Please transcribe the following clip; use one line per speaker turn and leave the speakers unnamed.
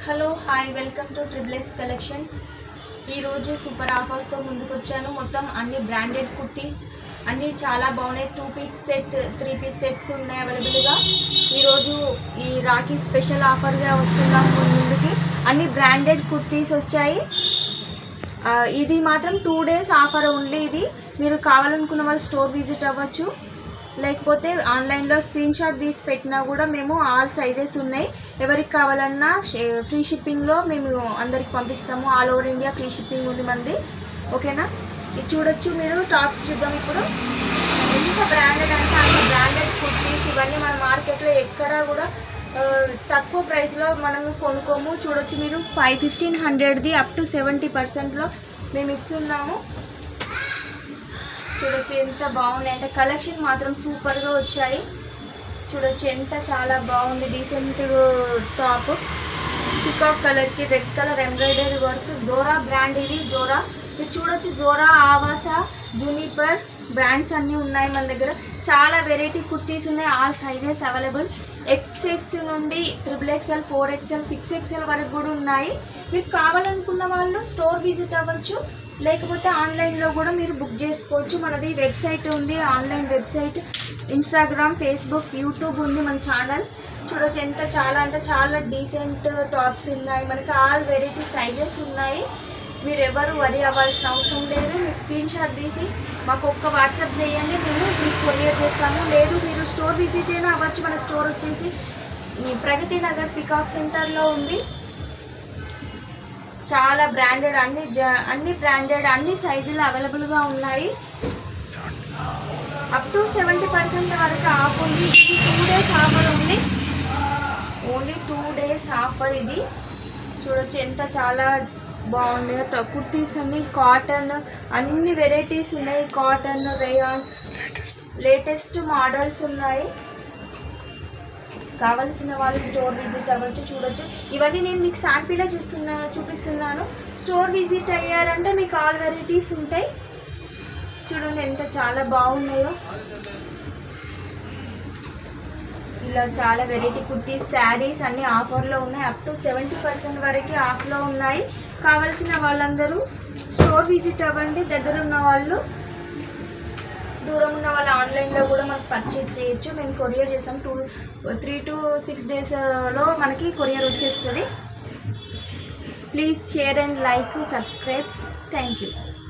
Hello hi welcome to triple S collections. ఈరోజు super ఆఫర్తో ముందుకు వచ్చాను. మొత్తం అన్ని బ్రాండెడ్ కుర్తీస్ అన్నీ చాలా బాగున్నాయి. 2 పీస్ సెట్ 3 పీస్ సెట్స్ ఉన్నాయి అవైలబుల్గా. ఈరోజు ఈ రాఖీ స్పెషల్ ఆఫర్గా వస్తున్నాము ముందుకి. అన్ని బ్రాండెడ్ కుర్తీస్ వచ్చాయి. ఇది మాత్రం 2 days ఆఫర్ ఓన్లీ. ఇది మీరు కావాలనుకున్న వాళ్ళు స్టోర్ విజిట్ అవ్వచ్చు, లేకపోతే ఆన్లైన్లో స్క్రీన్ షాట్ తీసి పెట్టినా కూడా మేము ఆల్ సైజెస్ ఉన్నాయి. ఎవరికి కావాలన్నా ఫ్రీ షిప్పింగ్లో మేము అందరికి పంపిస్తాము. All over India free shipping ఉంది మంది. ఓకేనా? ఇది చూడొచ్చు మీరు. టాప్స్ చూద్దాం ఇప్పుడు. ఎంత బ్రాండెడ్ అంటే అంత బ్రాండెడ్ కుర్తీస్. ఇవన్నీ మన మార్కెట్లో ఎక్కడా కూడా తక్కువ ప్రైస్లో మనం కొనుక్కోము. చూడొచ్చు మీరు. 1500ది అప్ టు 70%లో మేము ఇస్తున్నాము. చూడొచ్చు ఎంత బాగున్నాయి అంటే కలెక్షన్ మాత్రం సూపర్గా వచ్చాయి. చూడొచ్చు ఎంత చాలా బాగుంది. డీసెంట్ టాప్, పికాక్ కలర్కి red colour embroidery work. Zora brand ఇది. జోరా మీరు చూడొచ్చు. జోరా, ఆవాసా, జూనిపర్ బ్రాండ్స్ అన్నీ ఉన్నాయి మన దగ్గర. చాలా వెరైటీ కుర్తీస్ ఉన్నాయి. All sizes available. XS నుండి XXL, 4XL, 6XL వరకు కూడా ఉన్నాయి. మీకు కావాలనుకున్న వాళ్ళు స్టోర్ విజిట్ అవ్వచ్చు, లేకపోతే ఆన్లైన్లో కూడా మీరు బుక్ చేసుకోవచ్చు. మనది వెబ్సైట్ ఉంది, online website, Instagram, Facebook, YouTube ఉంది మన ఛానల్. చూడొచ్చు ఎంత చాలా అంటే చాలా డీసెంట్ టాప్స్ ఉన్నాయి మనకి. ఆల్ వెరైటీ సైజెస్ ఉన్నాయి. మీరు ఎవరు వరి అవ్వాల్సిన అవసరం లేదు. మీరు స్క్రీన్ షాట్ తీసి మాకు ఒక్క వాట్సాప్ చేయండి, మేము మీకు కొరియర్ చేస్తాము. లేదు మీరు స్టోర్ విజిట్ అయినా అవ్వచ్చు. మన స్టోర్ వచ్చేసి ప్రగతి నగర్ పికాక్ సెంటర్లో ఉంది. చాలా బ్రాండెడ్ అన్ని బ్రాండెడ్ అన్ని సైజులు అవైలబుల్గా ఉన్నాయి. అప్ టు 70% వరకు ఆఫ్ ఉంది. ఇది 2 days ఆఫర్ ఉంది. ఓన్లీ 2 days ఆఫర్ ఇది. చూడొచ్చు ఎంత చాలా బాగున్నాయి కుర్తీస్ అన్ని. కాటన్ అన్ని వెరైటీస్ ఉన్నాయి. కాటన్, రేయాన్, లేటెస్ట్ మోడల్స్ ఉన్నాయి. కావాల్సిన వాళ్ళు స్టోర్ విజిట్ అవ్వచ్చు. చూడొచ్చు. ఇవన్నీ నేను మీకు శాంపిల్గా చూపిస్తున్నాను. స్టోర్ విజిట్ అయ్యారంటే మీకు ఆల్ వెరైటీస్ ఉంటాయి. చూడండి ఎంత చాలా బాగున్నాయో. ఇలా చాలా వెరైటీ కుర్తీస్, శారీస్ అన్నీ ఆఫర్లో ఉన్నాయి. అప్ టు 70% వరకు ఆఫ్లో ఉన్నాయి. కావాల్సిన వాళ్ళందరూ స్టోర్ విజిట్ అవ్వండి. దగ్గర ఉన్న వాళ్ళు, దూరం ఉన్న వాళ్ళు ఆన్లైన్లో కూడా మనకు పర్చేస్ చేయొచ్చు. మేము కొరియర్ చేస్తాం. 3 to 6 daysలో మనకి కొరియర్ వచ్చేస్తుంది. Please share and like, subscribe. Thank you.